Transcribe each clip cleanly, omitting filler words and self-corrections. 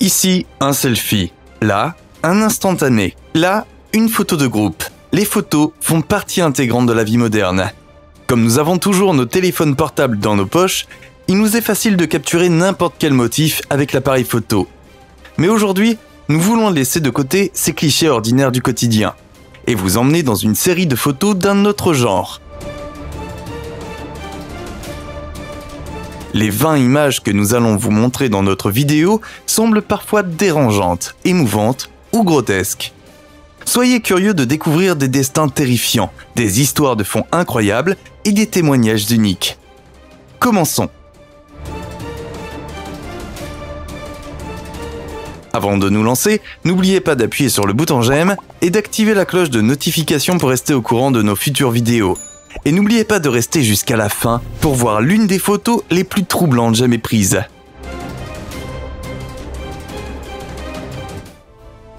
Ici, un selfie. Là, un instantané. Là, une photo de groupe. Les photos font partie intégrante de la vie moderne. Comme nous avons toujours nos téléphones portables dans nos poches, il nous est facile de capturer n'importe quel motif avec l'appareil photo. Mais aujourd'hui, nous voulons laisser de côté ces clichés ordinaires du quotidien et vous emmener dans une série de photos d'un autre genre. Les 20 images que nous allons vous montrer dans notre vidéo semblent parfois dérangeantes, émouvantes ou grotesques. Soyez curieux de découvrir des destins terrifiants, des histoires de fond incroyables et des témoignages uniques. Commençons. Avant de nous lancer, n'oubliez pas d'appuyer sur le bouton j'aime et d'activer la cloche de notification pour rester au courant de nos futures vidéos. Et n'oubliez pas de rester jusqu'à la fin pour voir l'une des photos les plus troublantes jamais prises.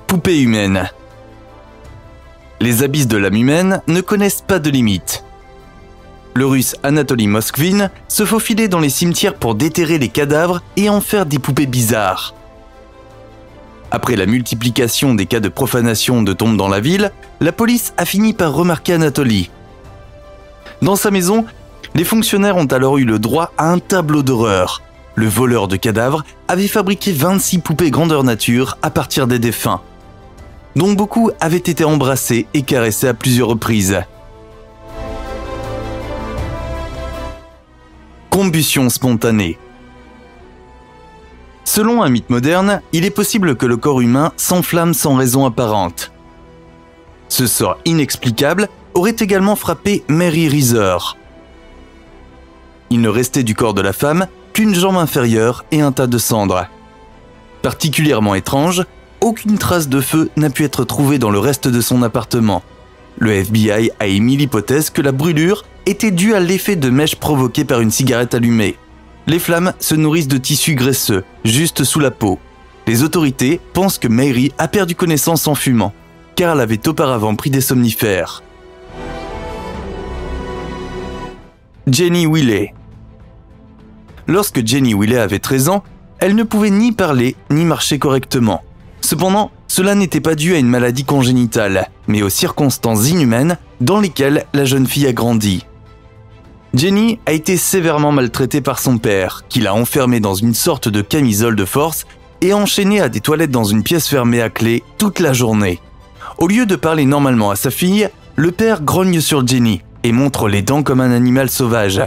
Poupée humaine. Les abysses de l'âme humaine ne connaissent pas de limites. Le russe Anatoly Moskvin se faufilait dans les cimetières pour déterrer les cadavres et en faire des poupées bizarres. Après la multiplication des cas de profanation de tombes dans la ville, la police a fini par remarquer Anatoly. Dans sa maison, les fonctionnaires ont alors eu le droit à un tableau d'horreur. Le voleur de cadavres avait fabriqué 26 poupées grandeur nature à partir des défunts, dont beaucoup avaient été embrassés et caressés à plusieurs reprises. Combustion spontanée. Selon un mythe moderne, il est possible que le corps humain s'enflamme sans raison apparente. Ce sort inexplicable aurait également frappé Mary Reeser. Il ne restait du corps de la femme qu'une jambe inférieure et un tas de cendres. Particulièrement étrange, aucune trace de feu n'a pu être trouvée dans le reste de son appartement. Le FBI a émis l'hypothèse que la brûlure était due à l'effet de mèche provoqué par une cigarette allumée. Les flammes se nourrissent de tissus graisseux, juste sous la peau. Les autorités pensent que Mary a perdu connaissance en fumant, car elle avait auparavant pris des somnifères. Jenny Wiley. Lorsque Jenny Wiley avait 13 ans, elle ne pouvait ni parler ni marcher correctement. Cependant, cela n'était pas dû à une maladie congénitale, mais aux circonstances inhumaines dans lesquelles la jeune fille a grandi. Jenny a été sévèrement maltraitée par son père, qui l'a enfermée dans une sorte de camisole de force et enchaînée à des toilettes dans une pièce fermée à clé toute la journée. Au lieu de parler normalement à sa fille, le père grogne sur Jenny et montre les dents comme un animal sauvage.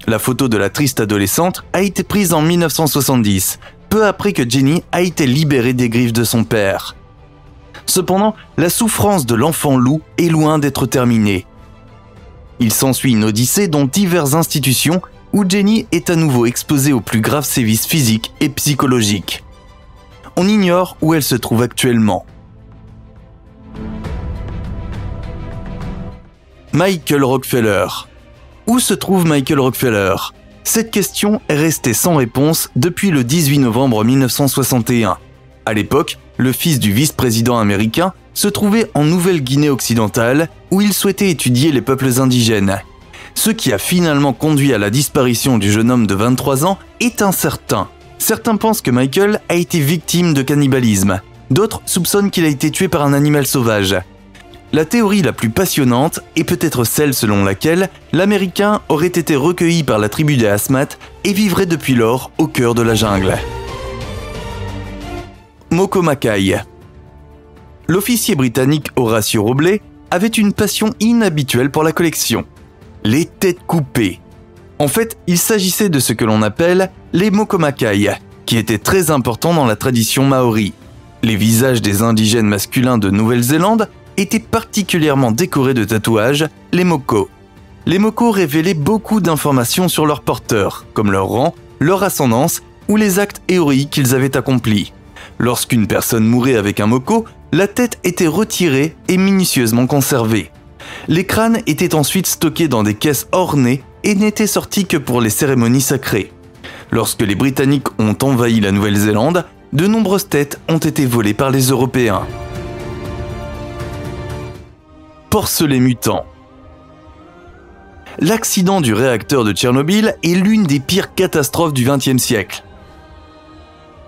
La photo de la triste adolescente a été prise en 1970, peu après que Jenny a été libérée des griffes de son père. Cependant, la souffrance de l'enfant loup est loin d'être terminée. Il s'ensuit une odyssée dans diverses institutions où Jenny est à nouveau exposée aux plus graves sévices physiques et psychologiques. On ignore où elle se trouve actuellement. Michael Rockefeller. Où se trouve Michael Rockefeller? Cette question est restée sans réponse depuis le 18 novembre 1961. À l'époque, le fils du vice-président américain se trouvait en Nouvelle-Guinée occidentale où il souhaitait étudier les peuples indigènes. Ce qui a finalement conduit à la disparition du jeune homme de 23 ans est incertain. Certains pensent que Michael a été victime de cannibalisme. D'autres soupçonnent qu'il a été tué par un animal sauvage. La théorie la plus passionnante est peut-être celle selon laquelle l'Américain aurait été recueilli par la tribu des Asmat et vivrait depuis lors au cœur de la jungle. Moko Mackay. L'officier britannique Horatio Robley avait une passion inhabituelle pour la collection, les têtes coupées. En fait, il s'agissait de ce que l'on appelle les Moko Mackay, qui étaient très importants dans la tradition maori. Les visages des indigènes masculins de Nouvelle-Zélande étaient particulièrement décorés de tatouages, les Moko. Les Moko révélaient beaucoup d'informations sur leurs porteurs, comme leur rang, leur ascendance ou les actes héroïques qu'ils avaient accomplis. Lorsqu'une personne mourait avec un Moko, la tête était retirée et minutieusement conservée. Les crânes étaient ensuite stockés dans des caisses ornées et n'étaient sortis que pour les cérémonies sacrées. Lorsque les Britanniques ont envahi la Nouvelle-Zélande, de nombreuses têtes ont été volées par les Européens. Porcelets mutants. L'accident du réacteur de Tchernobyl est l'une des pires catastrophes du XXe siècle.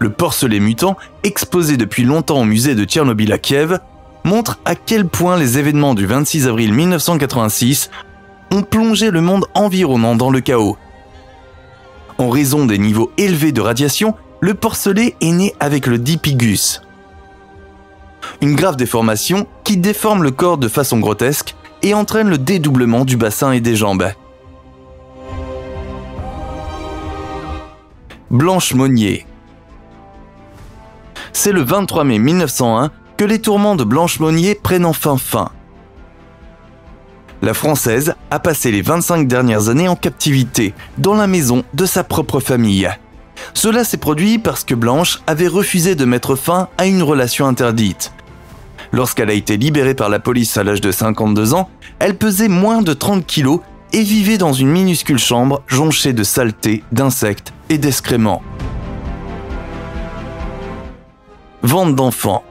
Le porcelet mutant, exposé depuis longtemps au musée de Tchernobyl à Kiev, montre à quel point les événements du 26 avril 1986 ont plongé le monde environnant dans le chaos. En raison des niveaux élevés de radiation, le porcelet est né avec le dipigus, une grave déformation qui déforme le corps de façon grotesque et entraîne le dédoublement du bassin et des jambes. Blanche Monnier. C'est le 23 mai 1901 que les tourments de Blanche Monnier prennent enfin fin. La Française a passé les 25 dernières années en captivité, dans la maison de sa propre famille. Cela s'est produit parce que Blanche avait refusé de mettre fin à une relation interdite. Lorsqu'elle a été libérée par la police à l'âge de 52 ans, elle pesait moins de 30 kilos et vivait dans une minuscule chambre jonchée de saleté, d'insectes et d'excréments. Vente d'enfants.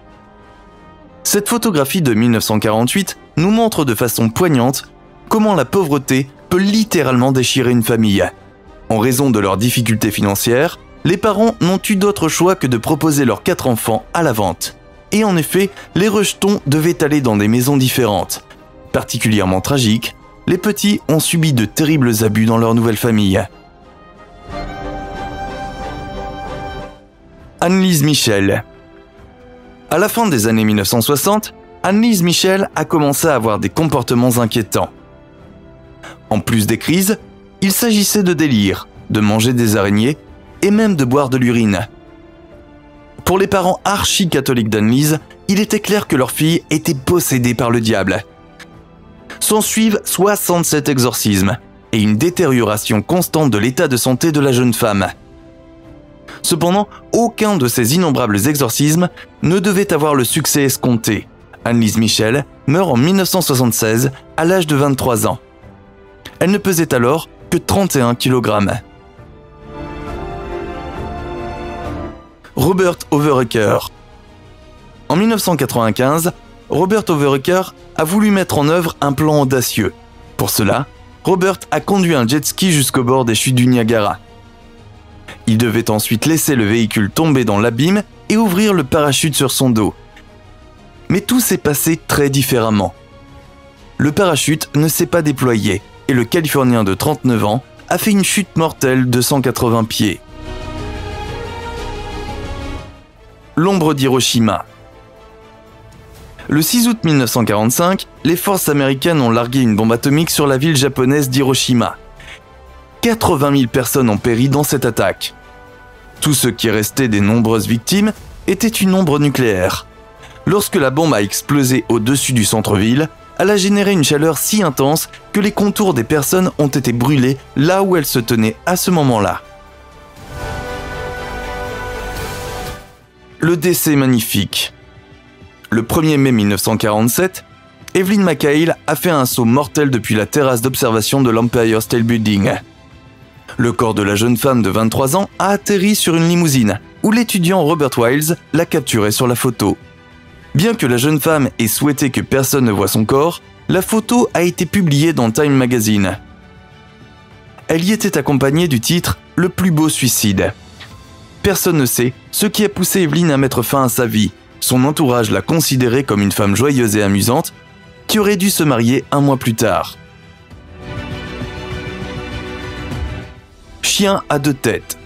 Cette photographie de 1948 nous montre de façon poignante comment la pauvreté peut littéralement déchirer une famille. En raison de leurs difficultés financières, les parents n'ont eu d'autre choix que de proposer leurs 4 enfants à la vente. Et en effet, les rejetons devaient aller dans des maisons différentes. Particulièrement tragiques, les petits ont subi de terribles abus dans leur nouvelle famille. Annelise Michel. À la fin des années 1960, Annelise Michel a commencé à avoir des comportements inquiétants. En plus des crises, il s'agissait de délire, de manger des araignées et même de boire de l'urine. Pour les parents archi-catholiques d'Annelise, il était clair que leur fille était possédée par le diable. S'ensuivent 67 exorcismes et une détérioration constante de l'état de santé de la jeune femme. Cependant, aucun de ces innombrables exorcismes ne devait avoir le succès escompté. Annelise Michel meurt en 1976 à l'âge de 23 ans. Elle ne pesait alors que 31 kg. Robert Overecker. En 1995, Robert Overecker a voulu mettre en œuvre un plan audacieux. Pour cela, Robert a conduit un jet ski jusqu'au bord des chutes du Niagara. Il devait ensuite laisser le véhicule tomber dans l'abîme et ouvrir le parachute sur son dos. Mais tout s'est passé très différemment. Le parachute ne s'est pas déployé et le Californien de 39 ans a fait une chute mortelle de 180 pieds. L'ombre d'Hiroshima. Le 6 août 1945, les forces américaines ont largué une bombe atomique sur la ville japonaise d'Hiroshima. 80 000 personnes ont péri dans cette attaque. Tout ce qui restait des nombreuses victimes était une ombre nucléaire. Lorsque la bombe a explosé au-dessus du centre-ville, elle a généré une chaleur si intense que les contours des personnes ont été brûlés là où elles se tenaient à ce moment-là. Le décès magnifique. Le 1er mai 1947, Evelyn McHale a fait un saut mortel depuis la terrasse d'observation de l'Empire State Building. Le corps de la jeune femme de 23 ans a atterri sur une limousine, où l'étudiant Robert Wiles l'a capturé sur la photo. Bien que la jeune femme ait souhaité que personne ne voie son corps, la photo a été publiée dans Time Magazine. Elle y était accompagnée du titre « Le plus beau suicide ». Personne ne sait ce qui a poussé Evelyn à mettre fin à sa vie. Son entourage l'a considérée comme une femme joyeuse et amusante qui aurait dû se marier un mois plus tard. Chien à 2 têtes.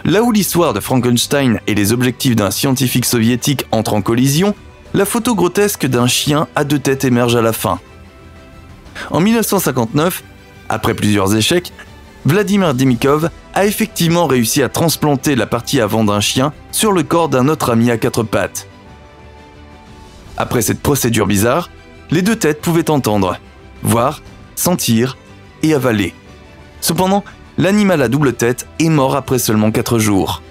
Là où l'histoire de Frankenstein et les objectifs d'un scientifique soviétique entrent en collision, la photo grotesque d'un chien à 2 têtes émerge à la fin. En 1959, après plusieurs échecs, Vladimir Demikov a effectivement réussi à transplanter la partie avant d'un chien sur le corps d'un autre ami à 4 pattes. Après cette procédure bizarre, les 2 têtes pouvaient entendre, voir, sentir et avaler. Cependant, l'animal à double tête est mort après seulement 4 jours.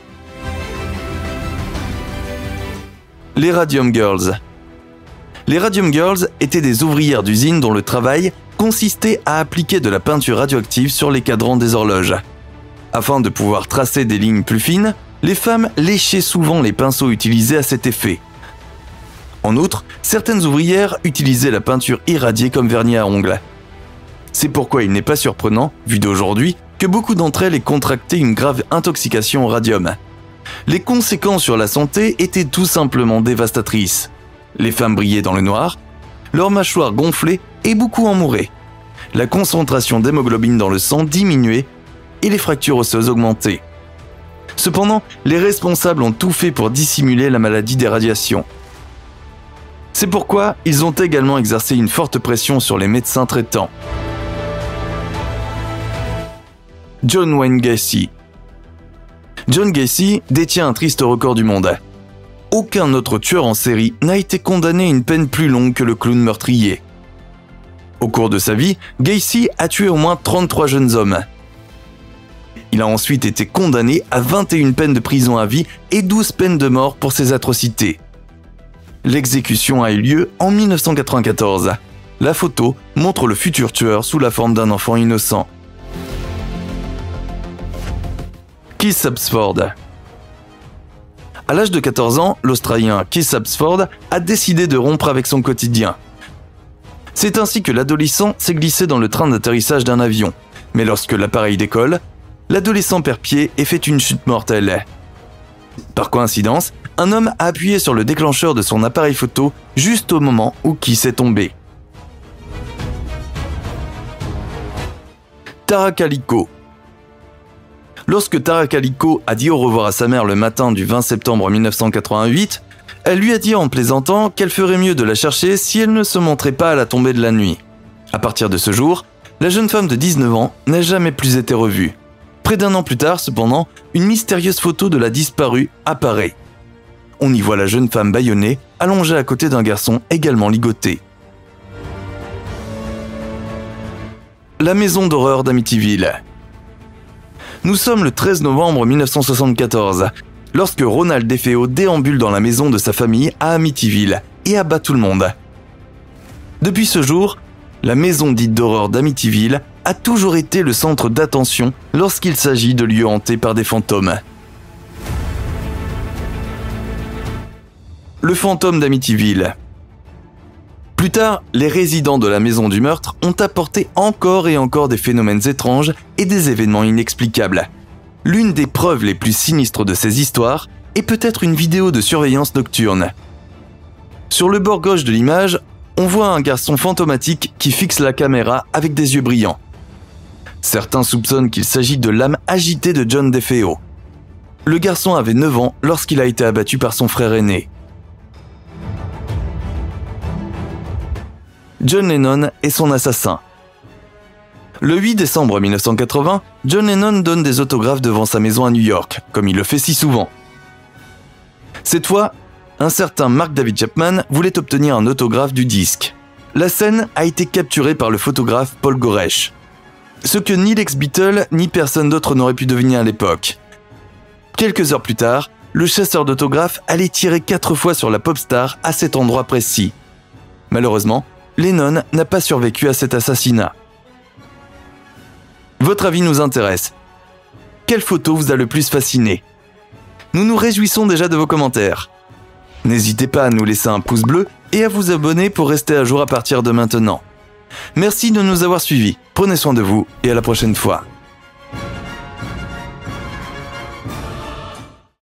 Les Radium Girls. Les Radium Girls étaient des ouvrières d'usine dont le travail consistait à appliquer de la peinture radioactive sur les cadrans des horloges. Afin de pouvoir tracer des lignes plus fines, les femmes léchaient souvent les pinceaux utilisés à cet effet. En outre, certaines ouvrières utilisaient la peinture irradiée comme vernis à ongles. C'est pourquoi il n'est pas surprenant, vu d'aujourd'hui, que beaucoup d'entre elles aient contracté une grave intoxication au radium. Les conséquences sur la santé étaient tout simplement dévastatrices. Les femmes brillaient dans le noir, leurs mâchoires gonflaient et beaucoup en mouraient. La concentration d'hémoglobine dans le sang diminuait et les fractures osseuses augmentaient. Cependant, les responsables ont tout fait pour dissimuler la maladie des radiations. C'est pourquoi ils ont également exercé une forte pression sur les médecins traitants. John Wayne Gacy. John Gacy détient un triste record du monde. Aucun autre tueur en série n'a été condamné à une peine plus longue que le clown meurtrier. Au cours de sa vie, Gacy a tué au moins 33 jeunes hommes. Il a ensuite été condamné à 21 peines de prison à vie et 12 peines de mort pour ses atrocités. L'exécution a eu lieu en 1994. La photo montre le futur tueur sous la forme d'un enfant innocent. Keith Absford. À l'âge de 14 ans, l'Australien Keith Absford a décidé de rompre avec son quotidien. C'est ainsi que l'adolescent s'est glissé dans le train d'atterrissage d'un avion. Mais lorsque l'appareil décolle, l'adolescent perd pied et fait une chute mortelle. Par coïncidence, un homme a appuyé sur le déclencheur de son appareil photo juste au moment où Keith est tombé. Tara Calico. Lorsque Tara Calico a dit au revoir à sa mère le matin du 20 septembre 1988, elle lui a dit en plaisantant qu'elle ferait mieux de la chercher si elle ne se montrait pas à la tombée de la nuit. À partir de ce jour, la jeune femme de 19 ans n'a jamais plus été revue. Près d'un an plus tard, cependant, une mystérieuse photo de la disparue apparaît. On y voit la jeune femme bâillonnée, allongée à côté d'un garçon également ligoté. La maison d'horreur d'Amityville. Nous sommes le 13 novembre 1974, lorsque Ronald DeFeo déambule dans la maison de sa famille à Amityville et abat tout le monde. Depuis ce jour, la maison dite d'horreur d'Amityville a toujours été le centre d'attention lorsqu'il s'agit de lieux hantés par des fantômes. Le fantôme d'Amityville. Plus tard, les résidents de la maison du meurtre ont apporté encore et encore des phénomènes étranges et des événements inexplicables. L'une des preuves les plus sinistres de ces histoires est peut-être une vidéo de surveillance nocturne. Sur le bord gauche de l'image, on voit un garçon fantomatique qui fixe la caméra avec des yeux brillants. Certains soupçonnent qu'il s'agit de l'âme agitée de John DeFeo. Le garçon avait 9 ans lorsqu'il a été abattu par son frère aîné. John Lennon et son assassin. Le 8 décembre 1980, John Lennon donne des autographes devant sa maison à New York, comme il le fait si souvent. Cette fois, un certain Mark David Chapman voulait obtenir un autographe du disque. La scène a été capturée par le photographe Paul Goresh. Ce que ni l'ex-Beatle ni personne d'autre n'aurait pu deviner à l'époque. Quelques heures plus tard, le chasseur d'autographes allait tirer 4 fois sur la pop star à cet endroit précis. Malheureusement, Lennon n'a pas survécu à cet assassinat. Votre avis nous intéresse. Quelle photo vous a le plus fasciné? Nous nous réjouissons déjà de vos commentaires. N'hésitez pas à nous laisser un pouce bleu et à vous abonner pour rester à jour à partir de maintenant. Merci de nous avoir suivis, prenez soin de vous et à la prochaine fois.